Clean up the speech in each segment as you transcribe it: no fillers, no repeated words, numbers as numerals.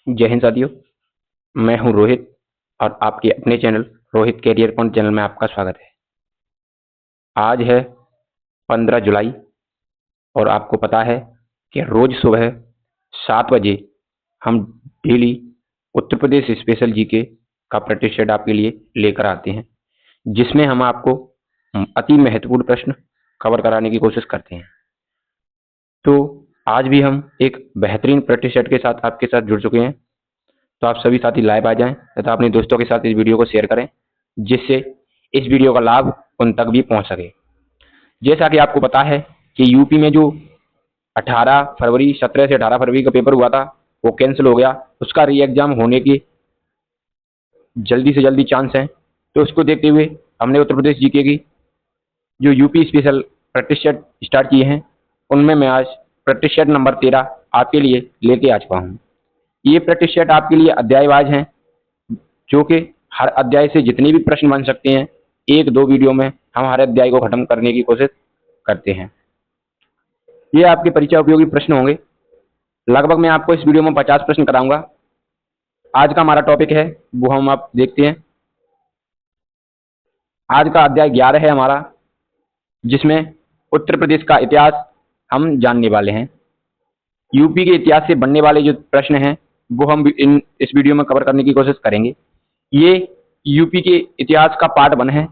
जय हिंद साथियों, मैं हूं रोहित और आपके अपने channel Rohit career point channel में आपका स्वागत है। आज है 15 जुलाई और आपको पता है कि रोज सुबह 7 बजे हम daily Uttar Pradesh special GK का प्रैक्टिस सेट आपके लिए लेकर आते हैं, जिसमें हम आपको अति महत्वपूर्ण प्रश्न कवर कराने की कोशिश करते हैं। तो आज भी हम एक बेहतरीन प्रैक्टिस सेट के साथ आपके साथ जुड़ चुके हैं। तो आप सभी साथी लाइव आ जाएं तथा अपने दोस्तों के साथ इस वीडियो को शेयर करें, जिससे इस वीडियो का लाभ उन तक भी पहुंच सके। जैसा कि आपको पता है कि यूपी में जो 17 से 18 फरवरी का पेपर हुआ था वो कैंसिल हो गया। उसका री एग्जाम होने की जल्दी से जल्दी चांस है। तो उसको देखते हुए हमने उत्तर प्रदेश जीके की जो UP special practice set start किए हैं, उनमें मैं आज प्रैक्टिस सेट नंबर 13 आपके लिए लेके आ चुका हूँ। ये प्रैक्टिस सेट आपके लिए अध्यायवाइज हैं, जो कि हर अध्याय से जितने भी प्रश्न बन सकते हैं, एक दो वीडियो में हम हर अध्याय को खत्म करने की कोशिश करते हैं। ये आपके परीक्षा उपयोगी प्रश्न होंगे। लगभग मैं आपको इस वीडियो में 50 प्रश्न कराऊंगा। आज का हमारा टॉपिक है वो हम आप देखते हैं। आज का अध्याय 11 है हमारा, जिसमें उत्तर प्रदेश का इतिहास हम जानने वाले हैं। यूपी के इतिहास से बनने वाले जो प्रश्न हैं वो हम इस वीडियो में कवर करने की कोशिश करेंगे। ये यूपी के इतिहास का पार्ट 1 है,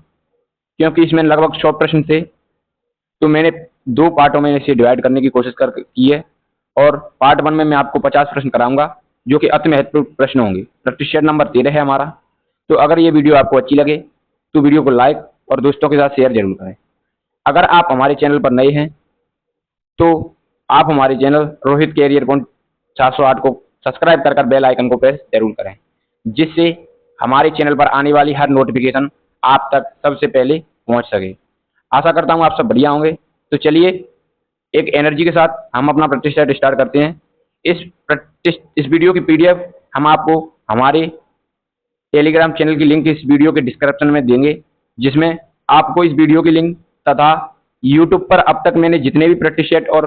क्योंकि इसमें लगभग 100 प्रश्न थे, तो मैंने 2 पार्टों में इसे डिवाइड करने की कोशिश की है। और पार्ट 1 में मैं आपको 50 प्रश्न कराऊंगा, जो कि अति महत्वपूर्ण प्रश्न होंगे। प्रैक्टिस सेट नंबर 13 है हमारा। तो अगर ये वीडियो आपको अच्छी लगे तो वीडियो को लाइक और दोस्तों के साथ शेयर जरूर करें। अगर आप हमारे चैनल पर नए हैं तो आप हमारे चैनल रोहित कैरियर पॉइंट 408 को सब्सक्राइब कर बेल आइकन को प्रेस जरूर करें, जिससे हमारे चैनल पर आने वाली हर नोटिफिकेशन आप तक सबसे पहले पहुंच सके। आशा करता हूं आप सब बढ़िया होंगे। तो चलिए एक एनर्जी के साथ हम अपना प्रैक्टिस सेट स्टार्ट करते हैं। इस वीडियो की पीडीएफ हम आपको हमारे टेलीग्राम चैनल की लिंक इस वीडियो के डिस्क्रिप्शन में देंगे, जिसमें आपको इस वीडियो की लिंक तथा यूट्यूब पर अब तक मैंने जितने भी प्रैक्टिस सेट और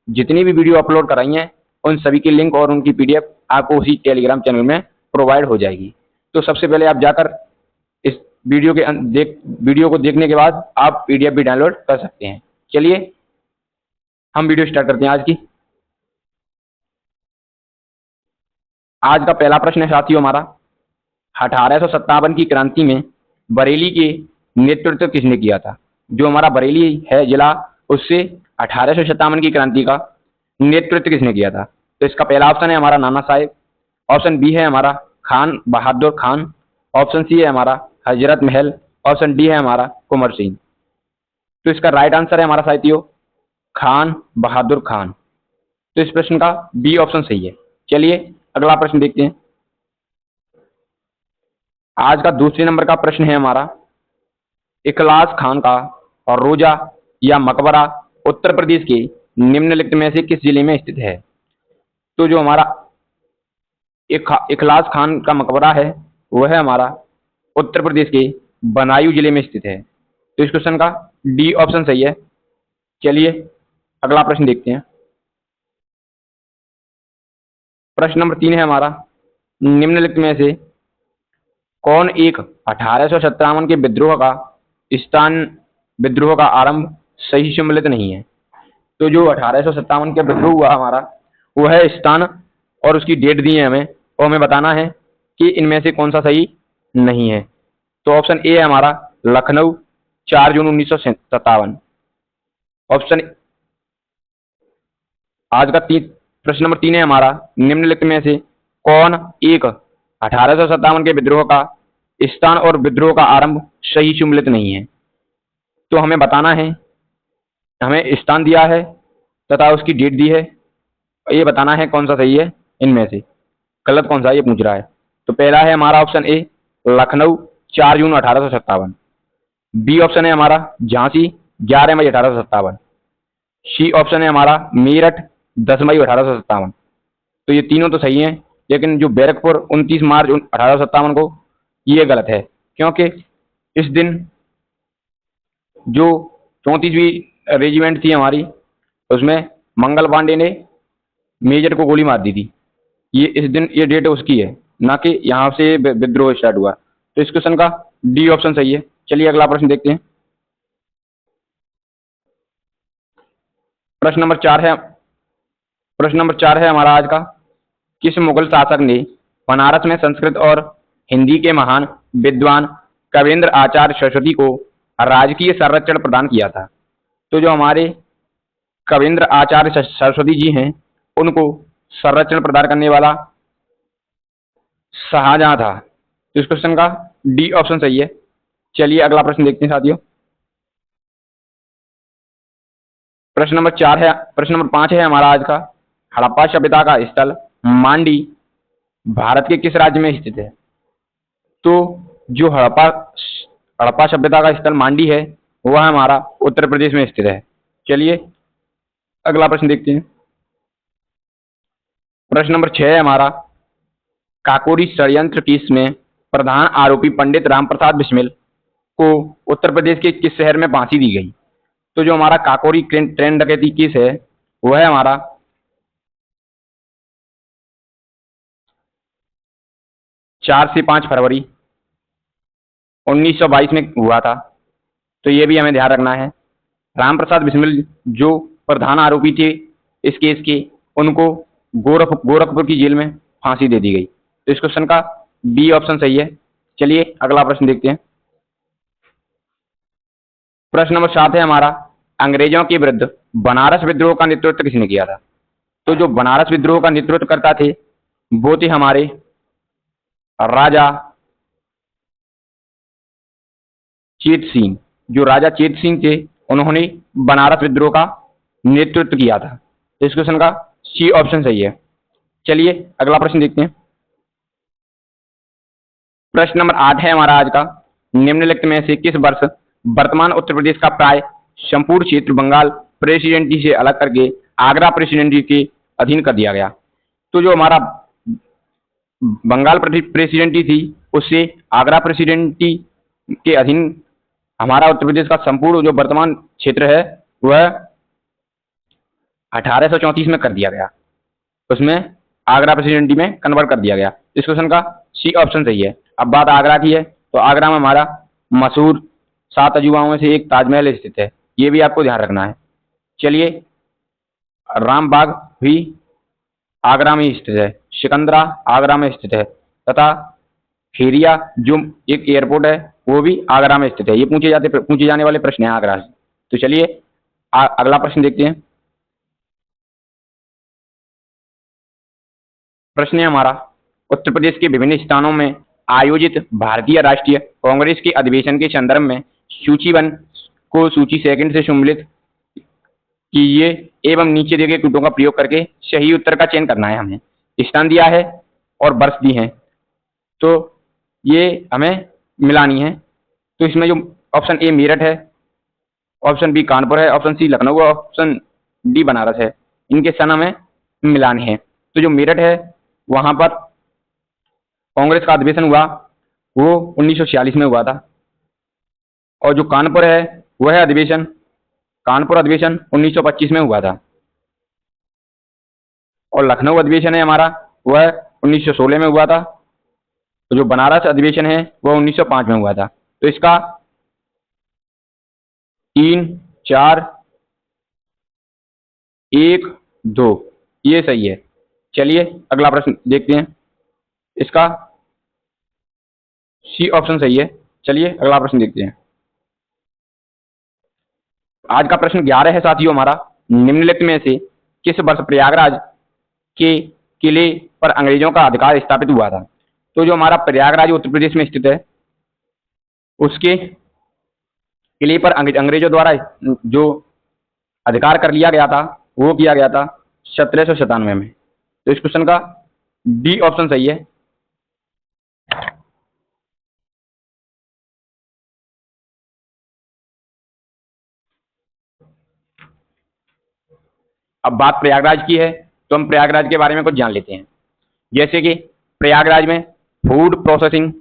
जितनी भी वीडियो अपलोड कराई हैं, उन सभी की लिंक और उनकी पीडीएफ आपको उसी टेलीग्राम चैनल में प्रोवाइड हो जाएगी। तो सबसे पहले आप जाकर इस वीडियो को देखने के बाद आप पीडीएफ भी डाउनलोड कर सकते हैं। चलिए हम वीडियो स्टार्ट करते हैं आज की। आज का पहला प्रश्न है साथियों हमारा, 1857 की क्रांति में बरेली के नेतृत्व किसने किया था? जो हमारा बरेली है जिला, उससे 1857 की क्रांति का नेतृत्व किसने किया था? तो इसका पहला ऑप्शन है हमारा नाना साहेब, ऑप्शन बी है हमारा खान बहादुर खान, ऑप्शन सी है हमारा हजरत महल, ऑप्शन डी है हमारा कुंवर सिंह। तो इसका राइट आंसर है हमारा साथियों खान बहादुर खान। तो इस प्रश्न का बी ऑप्शन सही है। चलिए अगला प्रश्न देखते हैं। आज का दूसरे नंबर का प्रश्न है हमारा, इखलास खान का और रोजा या मकबरा उत्तर प्रदेश के निम्नलिखित में से किस जिले में स्थित है? तो जो हमारा इखलास खान का मकबरा है वह है हमारा उत्तर प्रदेश के बदायूं जिले में स्थित है। तो इस क्वेश्चन का डी ऑप्शन सही है। चलिए अगला प्रश्न देखते हैं। प्रश्न नंबर 3 है हमारा, निम्नलिखित में से कौन एक 1857 के विद्रोह का आरंभ सही सम्मिलित नहीं है? तो जो 1857 के विद्रोह हुआ हमारा, वो है स्थान और उसकी डेट दी है हमें, और हमें बताना है कि इनमें से कौन सा सही नहीं है। तो ऑप्शन ए है हमारा लखनऊ 4 जून 1957। ऑप्शन आज का प्रश्न नंबर 3 है हमारा, निम्नलिखित में से कौन एक 1857 के विद्रोह का स्थान और विद्रोह का आरंभ सही सम्मिलित नहीं है? तो हमें बताना है, हमें स्थान दिया है तथा उसकी डेट दी है, ये बताना है कौन सा सही है इनमें से, गलत कौन सा ये पूछ रहा है। तो पहला है हमारा option A Lucknow 4 June 1857, B option है हमारा झांसी 11 मई 1857, सी ऑप्शन है हमारा मेरठ 10 मई 1857। तो ये तीनों तो सही हैं, लेकिन जो बैरकपुर 29 मार्च 1857 को, ये गलत है, क्योंकि इस दिन जो 34वीं रेजिमेंट थी हमारी, उसमें मंगल पांडे ने मेजर को गोली मार दी थी। ये इस दिन ये डेट उसकी है, ना कि यहाँ से विद्रोह स्टार्ट हुआ। तो इस क्वेश्चन का डी ऑप्शन सही है। चलिए अगला प्रश्न देखते हैं। प्रश्न नंबर 4 है हमारा आज का। किस मुगल शासक ने बनारस में संस्कृत और हिंदी के महान विद्वान कवींद्र आचार्य सरस्वती को राजकीय संरक्षण प्रदान किया था? तो जो हमारे कवींद्र आचार्य सरस्वती जी हैं, उनको संरक्षण प्रदान करने वाला शाहजहां था। तो इस क्वेश्चन का डी ऑप्शन सही है। चलिए अगला प्रश्न देखते हैं साथियों। प्रश्न नंबर 5 है हमारा आज का। हड़प्पा सभ्यता का स्थल मांडी भारत के किस राज्य में स्थित है? तो जो हड़प्पा सभ्यता का स्थल मांडी है, वह हमारा उत्तर प्रदेश में स्थित है। चलिए अगला प्रश्न देखते हैं। प्रश्न नंबर 6 है हमारा। काकोरी षड्यंत्र केस में प्रधान आरोपी पंडित रामप्रसाद बिस्मिल को उत्तर प्रदेश के किस शहर में फांसी दी गई? तो जो हमारा काकोरी ट्रेन डकैती केस है, वह है हमारा 4 से 5 फरवरी 1922 में हुआ था। तो ये भी हमें ध्यान रखना है। रामप्रसाद बिस्मिल जो प्रधान आरोपी थे इस केस के, उनको गोरखपुर की जेल में फांसी दे दी गई। तो इस क्वेश्चन का बी ऑप्शन सही है। चलिए अगला प्रश्न देखते हैं। प्रश्न नंबर 7 है हमारा। अंग्रेजों के विरुद्ध बनारस विद्रोह का नेतृत्व किसने किया था? तो जो बनारस विद्रोह का नेतृत्व करता थे, वो थे हमारे राजा चेत सिंह। जो राजा चेत सिंह थे, उन्होंने बनारस विद्रोह का नेतृत्व किया था। तो इस क्वेश्चन का सी ऑप्शन सही है। चलिए अगला प्रश्न देखते हैं। प्रश्न नंबर 8 है हमारा आज का। निम्नलिखित में से किस वर्ष वर्तमान उत्तर प्रदेश का प्राय संपूर्ण क्षेत्र बंगाल प्रेसिडेंसी से अलग करके आगरा प्रेसिडेंसी के अधीन कर दिया गया? तो जो हमारा बंगाल प्रेसिडेंसी थी, उससे आगरा प्रेसिडेंसी के अधीन हमारा उत्तर प्रदेश का संपूर्ण जो वर्तमान क्षेत्र है, वह 1834 में कर दिया गया। उसमें आगरा प्रेसिडेंसी में कन्वर्ट कर दिया गया। इस क्वेश्चन का सी ऑप्शन सही है। अब बात आगरा की है, तो आगरा में हमारा मशहूर 7 अजूबाओं में से एक ताजमहल स्थित है। ये भी आपको ध्यान रखना है। चलिए रामबाग भी आगरा में स्थित है, सिकंदरा आगरा में स्थित है, तथा खेरिया जो एक एयरपोर्ट है, वो भी आगरा में स्थित है। ये पूछे जाने वाले प्रश्न हैं आगरा से। तो चलिए अगला प्रश्न देखते हैं। प्रश्न है हमारा। उत्तर प्रदेश के विभिन्न स्थानों में आयोजित भारतीय राष्ट्रीय कांग्रेस के अधिवेशन के संदर्भ में सूची 1 को सूची 2 से सम्मिलित कीजिए एवं नीचे दिए गए टूटों का प्रयोग करके सही उत्तर का चयन करना है। हमें स्थान दिया है और वर्ष दी हैं, तो ये हमें मिलानी है। तो इसमें जो ऑप्शन ए मेरठ है, ऑप्शन बी कानपुर है, ऑप्शन सी लखनऊ है, ऑप्शन डी बनारस है। इनके सन हमें मिलाने हैं। तो जो मेरठ है, वहां पर कांग्रेस का अधिवेशन हुआ, वो 1946 में हुआ था। और जो कानपुर है, वह अधिवेशन कानपुर अधिवेशन 1925 में हुआ था। और लखनऊ अधिवेशन है हमारा, वह 1916 में हुआ था। तो जो बनारस अधिवेशन है, वह 1905 में हुआ था। तो इसका 3, 4, 1, 2 ये सही है। चलिए अगला प्रश्न देखते हैं। इसका सी ऑप्शन सही है। चलिए अगला प्रश्न देखते हैं। आज का प्रश्न 11 है साथियों हमारा। निम्नलिखित में से किस वर्ष प्रयागराज के किले पर अंग्रेजों का अधिकार स्थापित हुआ था? तो जो हमारा प्रयागराज उत्तर प्रदेश में स्थित है, उसके किले पर अंग्रेजों द्वारा जो अधिकार कर लिया गया था, वो किया गया था 1797 में। तो इस क्वेश्चन का डी ऑप्शन सही है। अब बात प्रयागराज की है, तो हम प्रयागराज के बारे में कुछ जान लेते हैं। जैसे कि प्रयागराज में फूड प्रोसेसिंग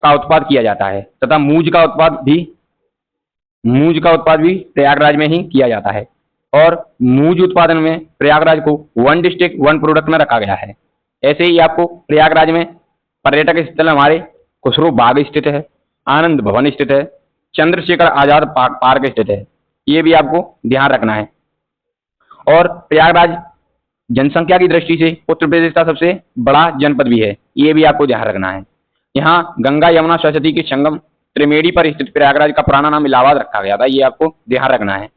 का उत्पाद किया जाता है, तथा मूंज का उत्पाद भी प्रयागराज में ही किया जाता है। और मूज उत्पादन में प्रयागराज को वन डिस्ट्रिक्ट वन प्रोडक्ट में रखा गया है। ऐसे ही आपको प्रयागराज में पर्यटक स्थल हमारे खुसरो बाग स्थित है, आनंद भवन स्थित है, चंद्रशेखर आजाद पार्क स्थित है। ये भी आपको ध्यान रखना है। और प्रयागराज जनसंख्या की दृष्टि से उत्तर प्रदेश का सबसे बड़ा जनपद भी है, ये भी आपको ध्यान रखना है। यहाँ गंगा यमुना सरस्वती के संगम त्रिवेणी पर स्थित प्रयागराज का पुराना नाम इलाहाबाद रखा गया था, ये आपको ध्यान रखना है।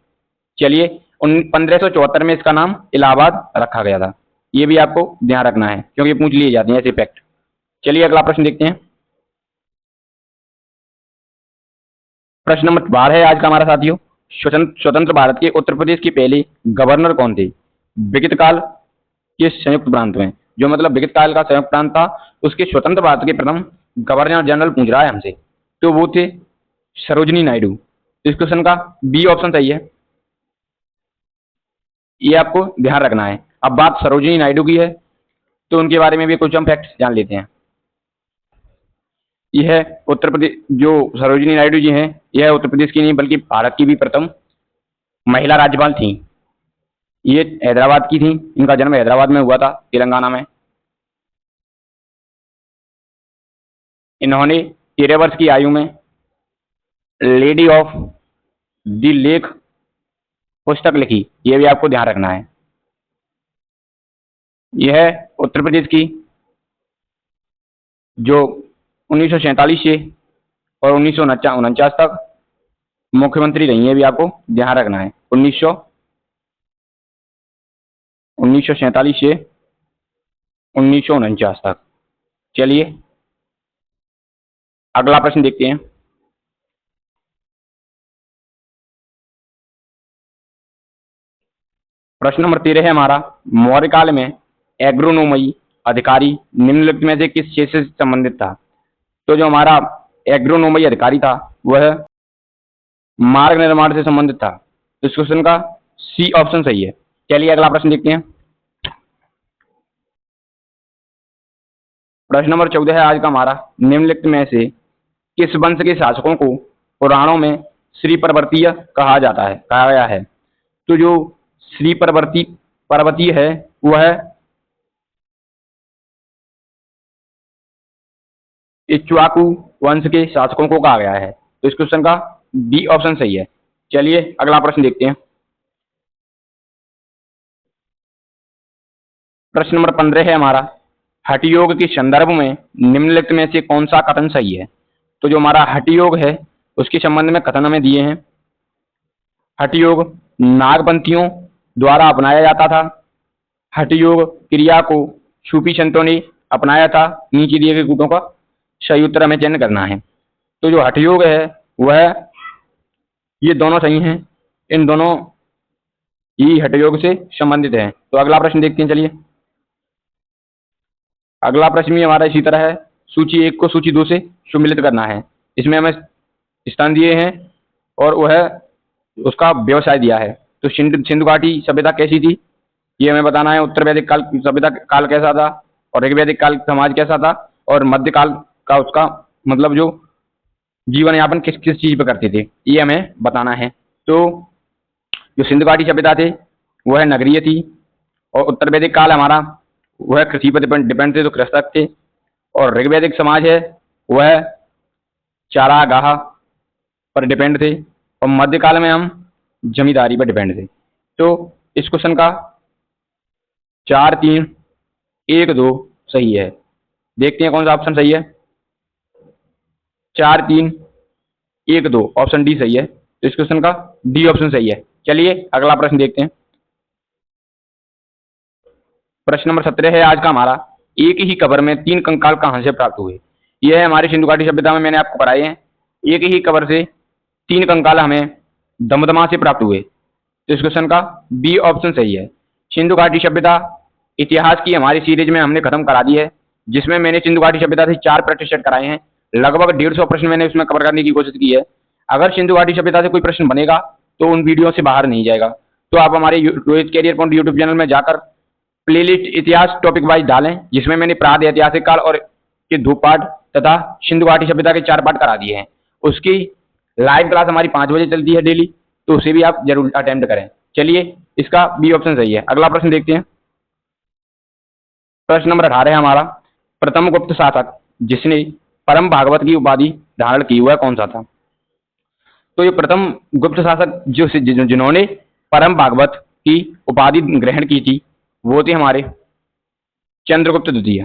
चलिए 1574 में इसका नाम इलाहाबाद रखा गया था, ये भी आपको ध्यान रखना है क्योंकि पूछ लिए जाते हैं ऐसे फैक्ट। चलिए अगला प्रश्न देखते हैं। प्रश्न नंबर 12 है आज का हमारा साथियों, स्वतंत्र भारत के उत्तर प्रदेश के पहले गवर्नर कौन थे? विगत काल के संयुक्त प्रांत में, जो मतलब विगत काल का संयुक्त प्रांत था, उसके स्वतंत्र भारत के प्रथम गवर्नर जनरल पूछ रहा है हमसे, तो वो थे सरोजिनी नायडू। इस क्वेश्चन का बी ऑप्शन सही है, ये आपको ध्यान रखना है। अब बात सरोजिनी नायडू की है तो उनके बारे में भी कुछ हम फैक्ट्स जान लेते हैं। यह उत्तर प्रदेश, जो सरोजिनी नायडू जी हैं, यह उत्तर प्रदेश की नहीं बल्कि भारत की भी प्रथम महिला राज्यपाल थी। ये हैदराबाद की थी, इनका जन्म हैदराबाद में हुआ था, तेलंगाना में। इन्होंने 13 वर्ष की आयु में लेडी ऑफ द लेक पुस्तक लिखी, यह भी आपको ध्यान रखना है। यह उत्तर प्रदेश की जो 1947 से और 1949 तक मुख्यमंत्री रही है, भी आपको ध्यान रखना है। 1947 से 1949 तक। चलिए अगला प्रश्न देखते हैं। प्रश्न नंबर 13 है हमारा, मौर्य काल में एग्रोनोमी अधिकारी निम्नलिखित में से किस क्षेत्र से संबंधित था? तो जो हमारा एग्रोनोमी अधिकारी था वह मार्ग निर्माण से संबंधित था। इस क्वेश्चन का सी ऑप्शन सही है। चलिए अगला प्रश्न देखते हैं। प्रश्न नंबर 14 है आज का हमारा, निम्नलिखित में से किस वंश के शासकों को पुराणों में श्री पर्वतीय कहा गया है? तो जो श्री पर्वतीय है वह इक्ष्वाकु वंश के शासकों को कहा गया है। तो इस क्वेश्चन का बी ऑप्शन सही है। चलिए अगला प्रश्न देखते हैं। प्रश्न नंबर 15 है हमारा, हठ योग के संदर्भ में निम्नलिखित में से कौन सा कथन सही है? तो जो हमारा हठ योग है उसके संबंध में कथन हमें दिए हैं। हठ योग नागपंथियों द्वारा अपनाया जाता था। हठ योग क्रिया को सूफी संतों ने अपनाया था। नीचे दिए गए कूटों का सही उत्तर हमें चयन करना है। तो जो हठ योग है वह, ये दोनों सही हैं, इन दोनों ही हठ योग से संबंधित हैं। तो अगला प्रश्न देखते हैं। चलिए अगला प्रश्न भी हमारा इसी तरह है, सूची 1 को सूची 2 से सुमिलित करना है। इसमें हमें स्थान दिए हैं और वह उसका व्यवसाय दिया है। तो सिंधु घाटी सभ्यता कैसी थी ये हमें बताना है। उत्तर वैदिक काल सभ्यता काल कैसा था और ऋग वैदिक काल समाज कैसा था और मध्यकाल का उसका मतलब जो जीवन यापन किस किस चीज पे करते थे ये हमें बताना है। तो जो सिंधु घाटी सभ्यता थे वह नगरीय थी और उत्तर वैदिक काल हमारा वह कृषि पर डिपेंड थे, तो कृषक थे। और ऋग्वैदिक समाज है वह चारागाह पर डिपेंड थे और मध्यकाल में हम जमींदारी पर डिपेंड थे। तो इस क्वेश्चन का 4, 3, 1, 2 सही है। देखते हैं कौन सा ऑप्शन सही है। 4, 3, 1, 2 ऑप्शन डी सही है। तो इस क्वेश्चन का डी ऑप्शन सही है। चलिए अगला प्रश्न देखते हैं। प्रश्न नंबर 17 है आज का हमारा, एक ही कबर में 3 कंकाल कहां से प्राप्त हुए? यह है हमारी सिंधु घाटी सभ्यता में मैंने आपको पढ़ाए हैं। एक ही कबर से 3 कंकाल हमें दमदमा से प्राप्त हुए। तो इस क्वेश्चन का बी ऑप्शन सही है। सिंधु घाटी सभ्यता इतिहास की हमारी सीरीज में हमने खत्म करा दी है, जिसमें मैंने सिंधु घाटी सभ्यता से 4 प्रतिशत कराए हैं। लगभग 150 प्रश्न मैंने उसमें कवर करने की कोशिश की है। अगर सिंधु घाटी सभ्यता से कोई प्रश्न बनेगा तो उन वीडियो से बाहर नहीं जाएगा। तो आप हमारे Rohit career point YouTube channel में जाकर प्लेलिस्ट इतिहास टॉपिक वाइज डालें, जिसमें मैंने प्राद ऐतिहासिक काल और के 2 पार्ट तथा सिंधु घाटी सभ्यता के 4 पार्ट करा दिए हैं। उसकी लाइव क्लास हमारी 5 बजे चलती है डेली, तो उसे भी आप जरूर अटेम्प्ट करें। चलिए इसका बी ऑप्शन सही है। अगला प्रश्न देखते हैं। प्रश्न नंबर 18 है हमारा, प्रथम गुप्त शासक जिसने परम भागवत की उपाधि धारण की वह कौन सा था? तो ये प्रथम गुप्त शासक जिन्होंने परम भागवत की उपाधि ग्रहण की थी वो थे हमारे चंद्रगुप्त द्वितीय।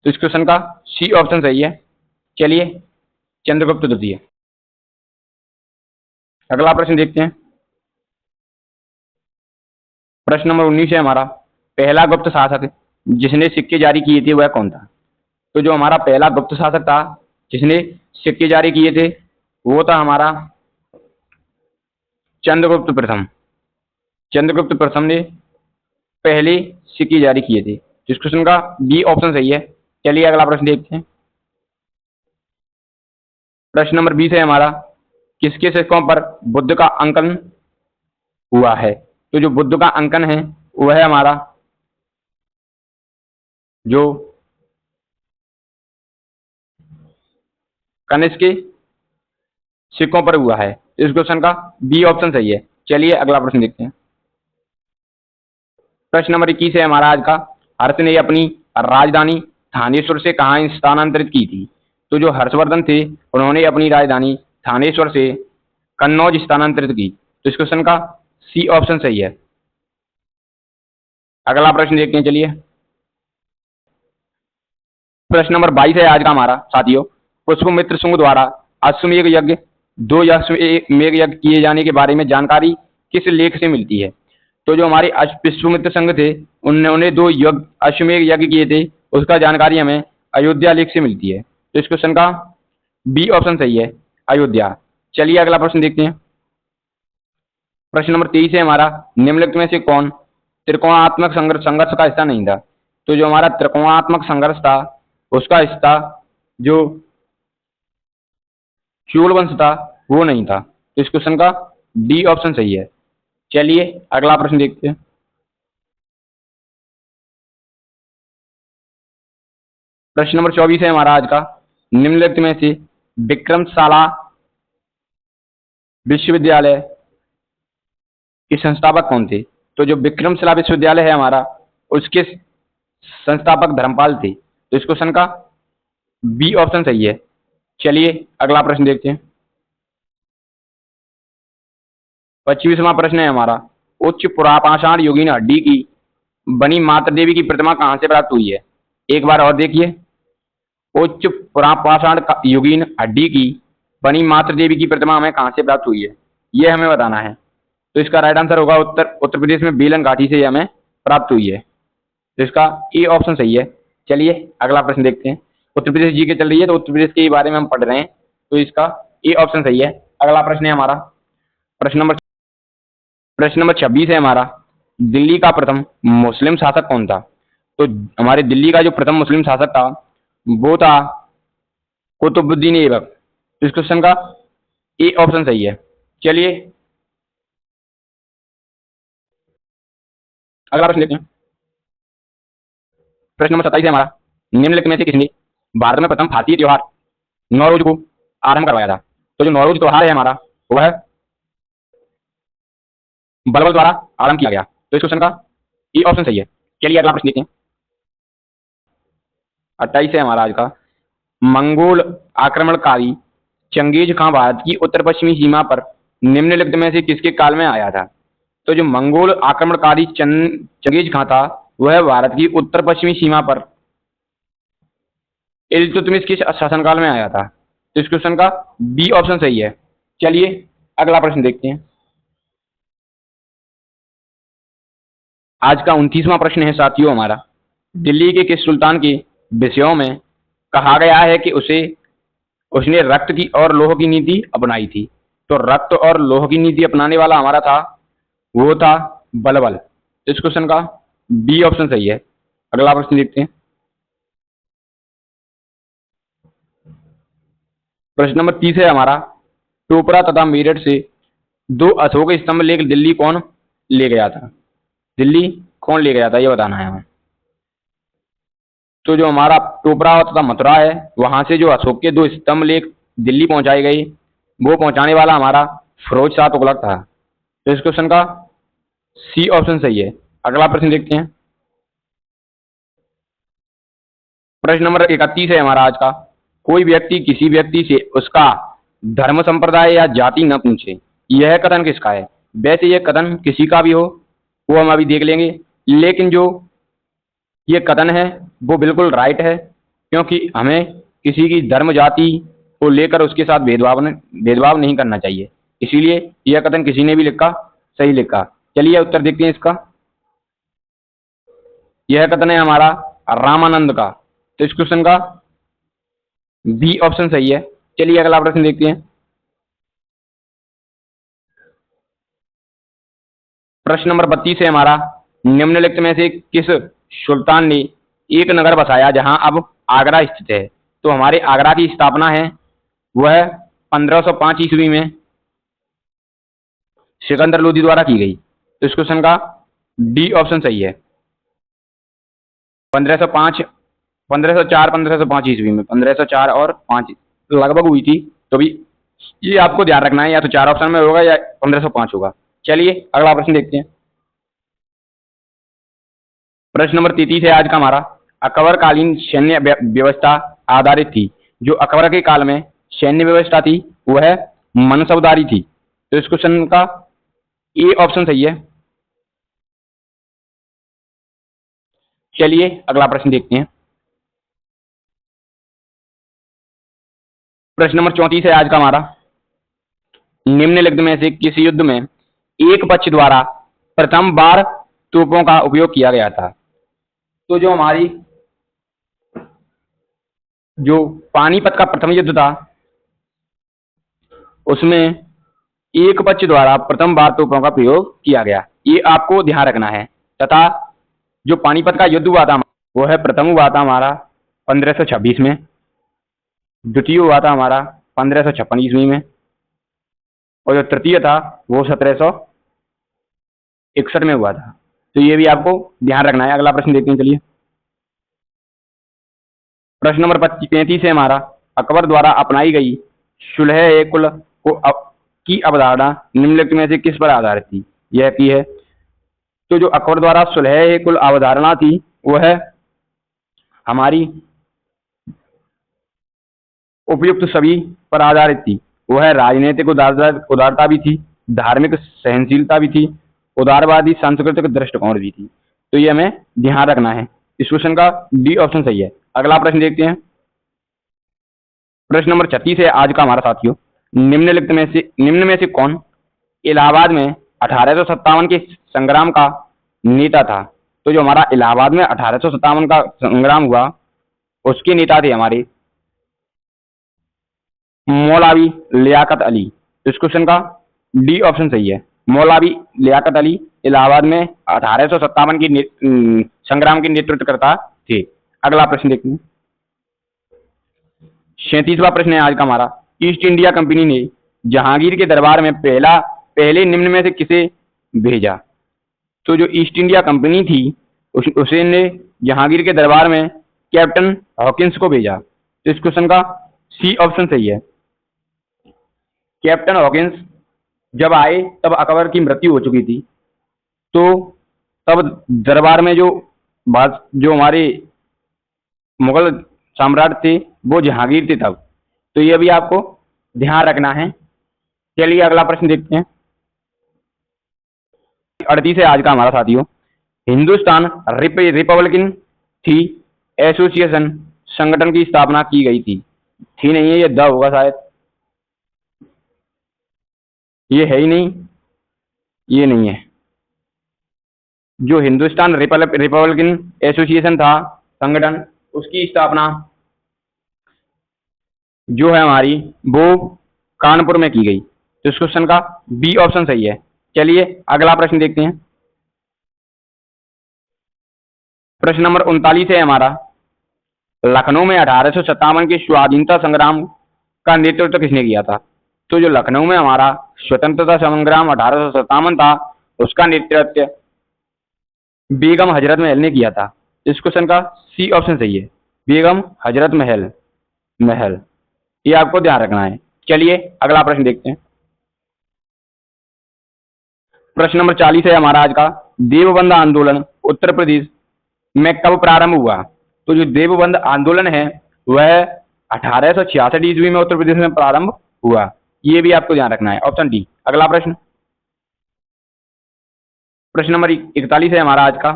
तो इस क्वेश्चन का सी ऑप्शन सही है। चलिए चंद्रगुप्त द्वितीय। अगला प्रश्न देखते हैं। प्रश्न नंबर 19 है हमारा, पहला गुप्त शासक जिसने सिक्के जारी किए थे वह कौन था? तो जो हमारा पहला गुप्त शासक था जिसने सिक्के जारी किए थे वो था हमारा चंद्रगुप्त प्रथम। चंद्रगुप्त प्रथम ने पहले सिक्के जारी किए थे। इस क्वेश्चन का बी ऑप्शन सही है। चलिए अगला प्रश्न देखते हैं। प्रश्न नंबर 20 है हमारा, किसके सिक्कों पर बुद्ध का अंकन हुआ है? तो जो बुद्ध का अंकन है वह है हमारा जो कनिष्क के सिक्कों पर हुआ है। इस क्वेश्चन का बी ऑप्शन सही है। चलिए अगला प्रश्न देखते हैं। प्रश्न नंबर 21 है हमारा आज का, हर्ष ने अपनी राजधानी थानेश्वर से कहाँ स्थानांतरित की थी? तो जो हर्षवर्धन थे उन्होंने अपनी राजधानी थानेश्वर से कन्नौज स्थानांतरित की। तो इस क्वेश्चन का सी ऑप्शन सही है। अगला प्रश्न देखते हैं। चलिए प्रश्न नंबर 22 है आज का हमारा साथियों, पुष्पमित्र शुंग द्वारा अश्वमेध यज्ञ 2 अश्वमेध यज्ञ किए जाने के बारे में जानकारी किस लेख से मिलती है? तो जो हमारे पुष्पमित्र संघ थे उन्होंने 2 अश्वमेध यज्ञ किए थे, उसका जानकारी हमें अयोध्या लेख से मिलती है। तो इस क्वेश्चन का बी ऑप्शन सही है, अयोध्या। चलिए अगला प्रश्न देखते हैं। प्रश्न नंबर 23 है हमारा, निम्नलिखित में से कौन त्रिकोणात्मक संघर्ष का हिस्सा नहीं था? तो जो हमारा त्रिकोणात्मक संघर्ष था उसका हिस्सा जो चोल वंश था वो नहीं था। तो इस क्वेश्चन का डी ऑप्शन सही है। चलिए अगला प्रश्न देखते हैं। प्रश्न नंबर 24 है हमारा आज का, निम्नलिखित में से विक्रमशाला विश्वविद्यालय के संस्थापक कौन थे? तो जो विक्रमशिला विश्वविद्यालय है हमारा उसके संस्थापक धर्मपाल थे। तो इस क्वेश्चन का बी ऑप्शन सही है। चलिए अगला प्रश्न देखते हैं। 25वां प्रश्न है हमारा, उच्च पुरापाषाण युगीन हड्डी की बनी मातृ देवी की प्रतिमा कहां से प्राप्त हुई है? एक बार और देखिए, उच्च पुरापाषाण युगीन हड्डी की बनी मातृ देवी की प्रतिमा हमें कहां से प्राप्त हुई है यह हमें बताना है। तो इसका राइट आंसर होगा उत्तर प्रदेश में बेलन घाटी से हमें प्राप्त हुई है। तो इसका ए ऑप्शन सही है। चलिए अगला प्रश्न देखते हैं। उत्तर प्रदेश जी के चल रही है तो उत्तर प्रदेश के बारे में हम पढ़ रहे हैं, तो इसका ए ऑप्शन सही है। अगला प्रश्न है हमारा प्रश्न नंबर 26 है हमारा, दिल्ली का प्रथम मुस्लिम शासक कौन था? तो हमारे दिल्ली का जो प्रथम मुस्लिम शासक था वो था कुतुबुद्दीन ऐबक। तो इस क्वेश्चन का ए ऑप्शन सही है। चलिए अगला प्रश्न देखते हैं। प्रश्न नंबर 27 है हमारा, निम्नलिखित में से किसने भारत में प्रथम भारतीय त्योहार नौरोज को आरंभ करवाया था? तो जो नौरोज त्योहार है हमारा वह बलबल द्वारा आरंभ किया गया। तो इस क्वेश्चन का ए ऑप्शन सही है। चलिए अगला प्रश्न देखते हैं। 28 है हमारा आज का, मंगोल आक्रमणकारी चंगेज खां भारत की उत्तर पश्चिमी सीमा पर निम्नलिखित में से किसके काल में आया था? तो जो मंगोल आक्रमणकारी चंगेज खां था वह भारत की उत्तर पश्चिमी सीमा पर इल्तुतमिश के शासनकाल में आया था। तो इस क्वेश्चन का बी ऑप्शन सही है। चलिए अगला प्रश्न देखते हैं। आज का 29वां प्रश्न है साथियों हमारा, दिल्ली के किस सुल्तान के विषयों में कहा गया है कि उसने रक्त की और लोह की नीति अपनाई थी? तो रक्त और लोह की नीति अपनाने वाला हमारा था वो था बलबल। इस क्वेश्चन का बी ऑप्शन सही है। अगला प्रश्न देखते हैं। प्रश्न नंबर 30 है हमारा, टोपरा तथा मेरठ से 2 अशोक स्तंभ लेकर दिल्ली कौन ले गया था? दिल्ली कौन ले गया था ये बताना है हमें। तो जो हमारा टोपरा तथा मथुरा है वहां से जो अशोक के 2 स्तंभ लेख दिल्ली पहुंचाए गए वो पहुंचाने वाला हमारा फिरोज शाह तुगलक था। तो इस क्वेश्चन का सी ऑप्शन सही है। अगला प्रश्न देखते हैं। प्रश्न नंबर 31 है हमारा आज का। कोई व्यक्ति किसी व्यक्ति से उसका धर्म संप्रदाय या जाति न पूछे, यह कथन किसका है? वैसे यह कथन किसी का भी हो वो हम अभी देख लेंगे, लेकिन जो ये कथन है वो बिल्कुल राइट है, क्योंकि हमें किसी की धर्म जाति को लेकर उसके साथ भेदभाव नहीं करना चाहिए। इसीलिए यह कथन किसी ने भी लिखा, सही लिखा। चलिए उत्तर देखते हैं इसका। यह कथन है हमारा रामानंद का। तो इस क्वेश्चन का बी ऑप्शन सही है। चलिए अगला प्रश्न देखते हैं। प्रश्न नंबर 32 है हमारा। निम्नलिखित में से किस सुल्तान ने एक नगर बसाया जहां अब आगरा स्थित है? तो हमारे आगरा की स्थापना है वह 1505 ईस्वी में सिकंदर लोदी द्वारा की गई। तो इस क्वेश्चन का डी ऑप्शन सही है। 1505 1504 1505 ईस्वी में 1504 और 5 लगभग हुई थी। तो भी ये आपको ध्यान रखना है, या तो 4 ऑप्शन में होगा या 1505 होगा। चलिए अगला प्रश्न देखते हैं। प्रश्न नंबर 33 है आज का हमारा। अकबर कालीन सैन्य व्यवस्था आधारित थी। जो अकबर के काल में सैन्य व्यवस्था थी वह मनसबदारी थी। तो इस क्वेश्चन का ए ऑप्शन सही है। चलिए अगला प्रश्न देखते हैं। प्रश्न नंबर 34 है आज का हमारा। निम्नलिखित में से किस युद्ध में एक पक्ष द्वारा प्रथम बार तोपों का उपयोग किया गया था? तो जो हमारी जो पानीपत का प्रथम युद्ध था उसमें एक पक्ष द्वारा प्रथम बार तोपों का प्रयोग किया गया, ये आपको ध्यान रखना है। तथा जो पानीपत का युद्ध हुआ था वो है प्रथम हुआ था हमारा 1526 में, द्वितीय हुआ था हमारा 1556 ईस्वी में, और जो तृतीय था वो 1761 में हुआ था। तो ये भी आपको ध्यान रखना है। अगला प्रश्न देखते हैं। चलिए प्रश्न नंबर 35 है हमारा। अकबर द्वारा अपनाई गई सुलह कुल की अवधारणा निम्नलिखित में से किस पर आधारित थी? यह की है। तो जो अकबर द्वारा सुलह कुल अवधारणा थी वह हमारी उपयुक्त सभी पर आधारित थी। वह राजनीतिक उदारता भी थी, धार्मिक सहनशीलता भी थी, उदारवादी सांस्कृतिक दृष्टिकोण भी थी। तो ये हमें ध्यान रखना है। इस क्वेश्चन का डी ऑप्शन सही है। अगला प्रश्न देखते हैं। प्रश्न नंबर 36 है आज का हमारा साथियों। निम्न में से कौन इलाहाबाद में 1857 के संग्राम का नेता था? तो जो हमारा इलाहाबाद में 1857 का संग्राम हुआ उसके नेता थे हमारे मौलवी लियाकत अली। इस क्वेश्चन का डी ऑप्शन सही है। मौलवी लियाकत अली इलाहाबाद में 1857 की संग्राम के नेतृत्वकर्ता थे। अगला प्रश्न देखते हैं। 37वां प्रश्न है आज का हमारा। ईस्ट इंडिया कंपनी ने जहांगीर के दरबार में पहले निम्न में से किसे भेजा? तो जो ईस्ट इंडिया कंपनी थी उसे ने जहांगीर के दरबार में कैप्टन हॉकिंस को भेजा। तो इस क्वेश्चन का सी ऑप्शन सही है। कैप्टन हॉकिंस जब आए तब अकबर की मृत्यु हो चुकी थी, तो तब दरबार में जो हमारे मुगल सम्राट थे वो जहांगीर थे तब। तो ये भी आपको ध्यान रखना है। चलिए अगला प्रश्न देखते हैं। 38 है आज का हमारा साथियों। हिंदुस्तान रिपब्लिकन थी एसोसिएशन संगठन की स्थापना की गई थी नहीं है, ये द होगा शायद, ये है ही नहीं, ये नहीं है। जो हिंदुस्तान रिपब्लिकन एसोसिएशन था संगठन, उसकी स्थापना जो है हमारी वो कानपुर में की गई। तो इस क्वेश्चन का बी ऑप्शन सही है। चलिए अगला प्रश्न देखते हैं। प्रश्न नंबर 39 है हमारा। लखनऊ में 1857 के स्वाधीनता संग्राम का नेतृत्व किसने किया था? तो जो लखनऊ में हमारा स्वतंत्रता संग्राम 1857 था उसका नेतृत्व बेगम हजरत महल ने किया था। इस क्वेश्चन का सी ऑप्शन सही है। बेगम हजरत महल, ये आपको ध्यान रखना है। चलिए अगला प्रश्न देखते हैं। प्रश्न नंबर 40 है हमारा आज का, देवबंद आंदोलन उत्तर प्रदेश में कब प्रारंभ हुआ? तो जो देवबंद आंदोलन है वह 1866 ईस्वी में उत्तर प्रदेश में प्रारंभ हुआ। ये भी आपको ध्यान रखना है, ऑप्शन डी। अगला प्रश्न, प्रश्न नंबर 41 है हमारा आज का,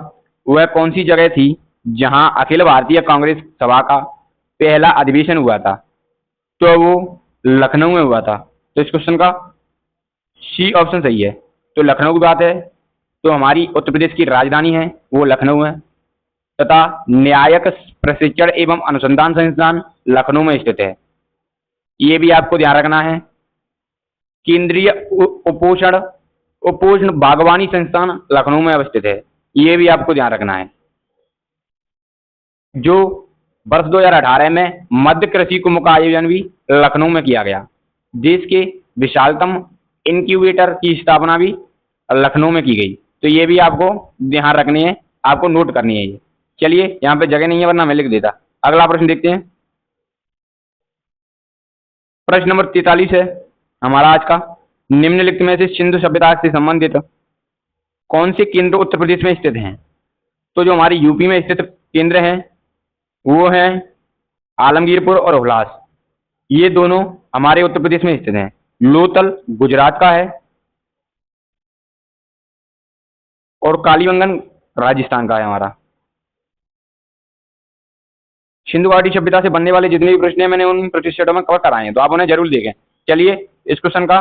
वह कौन सी जगह थी जहां अखिल भारतीय कांग्रेस सभा का पहला अधिवेशन हुआ था? तो वो लखनऊ में हुआ था। तो इस क्वेश्चन का सी ऑप्शन सही है। तो लखनऊ की बात है तो हमारी उत्तर प्रदेश की राजधानी है वो लखनऊ है, तथा न्यायिक प्रशिक्षण एवं अनुसंधान संस्थान लखनऊ में स्थित है। ये भी आपको ध्यान रखना है। केंद्रीय उपोषण बागवानी संस्थान लखनऊ में अवस्थित है। ये भी आपको ध्यान रखना है। जो वर्ष 2018 में मध्य कृषि कुंभ का आयोजन भी लखनऊ में किया गया। देश के विशालतम इनक्यूबेटर की स्थापना भी लखनऊ में की गई। तो ये भी आपको ध्यान रखनी है, आपको नोट करनी है ये। चलिए, यहाँ पे जगह नहीं है वरना मैं लिख देता। अगला प्रश्न देखते हैं। प्रश्न नंबर 43 है हमारा आज का, निम्नलिखित में से सिंधु सभ्यता से संबंधित कौन से केंद्र उत्तर प्रदेश में स्थित हैं? तो जो हमारी यूपी में स्थित केंद्र हैं वो हैं आलमगीरपुर और हुलास। ये दोनों हमारे उत्तर प्रदेश में स्थित हैं। लोथल गुजरात का है और कालीबंगन राजस्थान का है हमारा। सिंधु घाटी सभ्यता से बनने वाले जितने भी प्रश्न हैं मैंने उन प्रतिशतों में कवर कराए हैं, तो आप उन्हें जरूर देखें। चलिए, इस क्वेश्चन का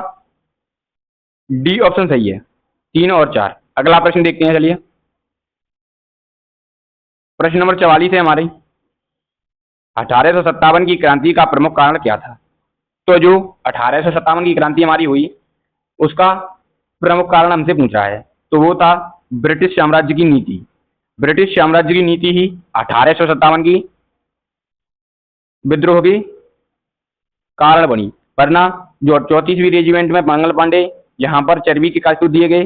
डी ऑप्शन सही है, 3 और 4। अगला प्रश्न देखते हैं। चलिए, प्रश्न नंबर 44 है हमारी, 1857 की क्रांति का प्रमुख कारण क्या था? तो जो 1857 की क्रांति हमारी हुई उसका प्रमुख कारण हमसे पूछा है, तो वो था ब्रिटिश साम्राज्य की नीति। ब्रिटिश साम्राज्य की नीति ही 1857 की विद्रोह की कारण बनी, वरना जो 34वीं रेजिमेंट में मंगल पांडे यहाँ पर चर्बी के काटूट दिए गए,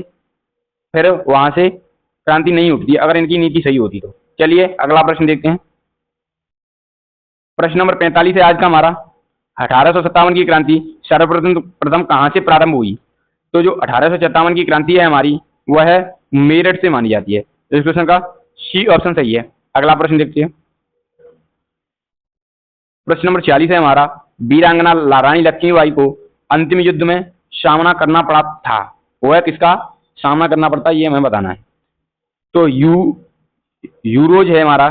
फिर वहां से क्रांति नहीं उठती अगर इनकी नीति सही होती तो। चलिए, अगला प्रश्न देखते हैं। प्रश्न नंबर 45 है आज का हमारा, 1857 की क्रांति सर्वप्रथम कहाँ से प्रारंभ हुई? तो जो 1857 की क्रांति है हमारी वह है मेरठ से मानी जाती है। इस क्वेश्चन का सी ऑप्शन सही है। अगला प्रश्न देखते हैं। प्रश्न नंबर 46 है हमारा, वीरांगना रानी लक्ष्मीबाई को अंतिम युद्ध में सामना करना पड़ा था, वह किसका सामना करना पड़ता है ये हमें बताना है। तो यूरोज है हमारा,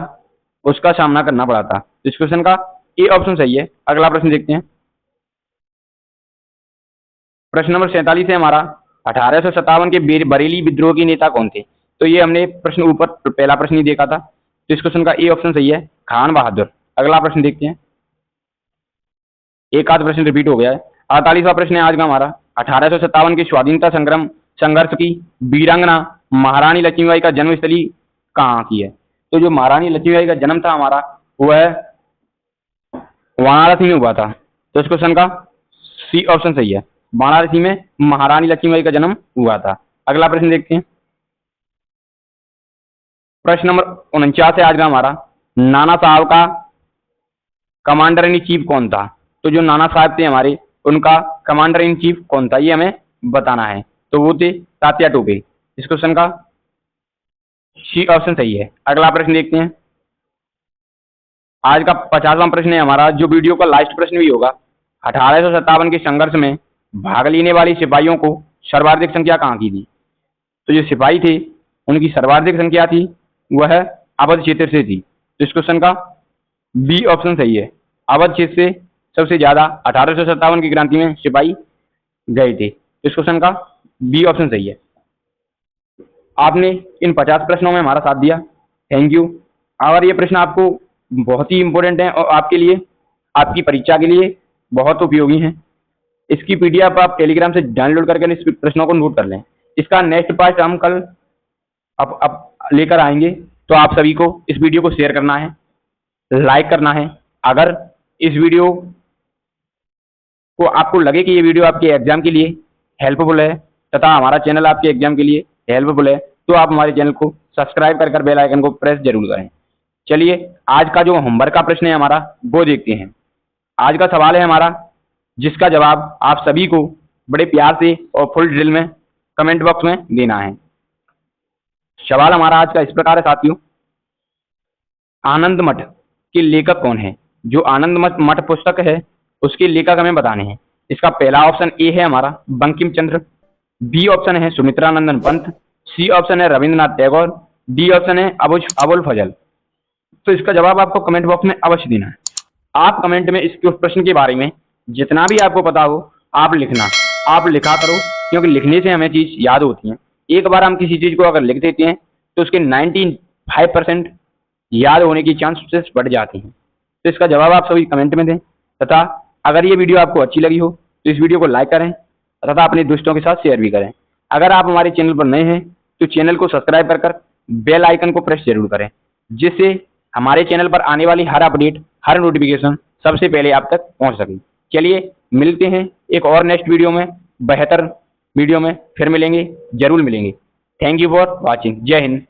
उसका सामना करना पड़ा था। इस क्वेश्चन का ए ऑप्शन सही है। अगला प्रश्न देखते हैं। प्रश्न नंबर 47 है हमारा, 1857 के बरेली विद्रोह के नेता कौन थे? तो ये हमने प्रश्न ऊपर पहला प्रश्न ही देखा था। तो इस क्वेश्चन का ए ऑप्शन सही है, खान बहादुर। अगला प्रश्न देखते हैं। एक आध प्रश्न रिपीट हो गया है। 48वां प्रश्न है आज का हमारा, 1857 के स्वाधीनता संघर्ष की वीरांगना महारानी लक्ष्मीबाई का जन्मस्थली कहाँ की है? तो जो महारानी लक्ष्मीबाई का जन्म था हमारा वह वाराणसी में हुआ था। तो इस क्वेश्चन का सी ऑप्शन सही है, वाराणसी में महारानी लक्ष्मीबाई का जन्म हुआ था। अगला प्रश्न देखते हैं। प्रश्न नंबर 49 है आज का हमारा, नाना साहब का कमांडर इन चीफ कौन था? तो जो नाना साहब थे हमारे उनका कमांडर इन चीफ कौन था ये हमें बताना है। तो वो थे तात्या टोपे। इस क्वेश्चन का सी ऑप्शन सही है। अगला प्रश्न देखते हैं। आज का 50वां प्रश्न है हमारा, जो वीडियो का लास्ट प्रश्न भी होगा। 1857 के संघर्ष में भाग लेने वाले सिपाहियों को सर्वाधिक संख्या कहाँ की थी? तो जो सिपाही थे उनकी सर्वाधिक संख्या थी वह अवध क्षेत्र से थी। तो इस क्वेश्चन का बी ऑप्शन सही है, अवध क्षेत्र से सबसे ज्यादा 1857 की क्रांति में सिपाही गए थे। इस क्वेश्चन का बी ऑप्शन सही है। आपने इन 50 प्रश्नों में हमारा साथ दिया, थैंक यू। अगर ये प्रश्न आपको बहुत ही इंपॉर्टेंट है और आपके लिए आपकी परीक्षा के लिए बहुत उपयोगी हैं, इसकी पीडीएफ आप टेलीग्राम से डाउनलोड करके इस प्रश्नों को नोट कर लें। इसका नेक्स्ट पार्ट हम कल अब लेकर आएंगे। तो आप सभी को इस वीडियो को शेयर करना है, लाइक करना है। अगर इस वीडियो को आपको लगे कि ये वीडियो आपके एग्जाम के लिए हेल्पफुल है तथा हमारा चैनल आपके एग्जाम के लिए हेल्पफुल है, तो आप हमारे चैनल को सब्सक्राइब कर बेल आइकन को प्रेस जरूर करें। चलिए, आज का जो होमवर्क का प्रश्न है हमारा वो देखते हैं। आज का सवाल है हमारा, जिसका जवाब आप सभी को बड़े प्यार से और फुल डिटेल में कमेंट बॉक्स में देना है। सवाल हमारा आज का इस प्रकार है साथियों, आनंद मठ के लेखक कौन है? जो आनंद मठ पुस्तक है उसके लेखक हमें बताने हैं। इसका पहला ऑप्शन ए है हमारा बंकिम चंद्र, बी ऑप्शन है सुमित्रानंदन पंत, सी ऑप्शन है रविंद्रनाथ टैगोर, डी ऑप्शन है अबुल फजल। तो इसका जवाब आपको कमेंट बॉक्स में अवश्य देना है। आप कमेंट में इसके उस प्रश्न के बारे में जितना भी आपको पता हो आप लिखना, आप लिखा करो, क्योंकि लिखने से हमें चीज़ याद होती है। एक बार हम किसी चीज़ को अगर लिख देते हैं तो उसके 95% याद होने की चांसेस बढ़ जाती हैं। तो इसका जवाब आप सभी कमेंट में दें, तथा अगर ये वीडियो आपको अच्छी लगी हो तो इस वीडियो को लाइक करें तथा अपने दोस्तों के साथ शेयर भी करें। अगर आप हमारे चैनल पर नए हैं तो चैनल को सब्सक्राइब कर बेल आइकन को प्रेस जरूर करें, जिससे हमारे चैनल पर आने वाली हर अपडेट, हर नोटिफिकेशन सबसे पहले आप तक पहुंच सके। चलिए मिलते हैं एक और नेक्स्ट वीडियो में, बेहतर वीडियो में फिर मिलेंगे, जरूर मिलेंगे। Thank you for watching. जय हिंद।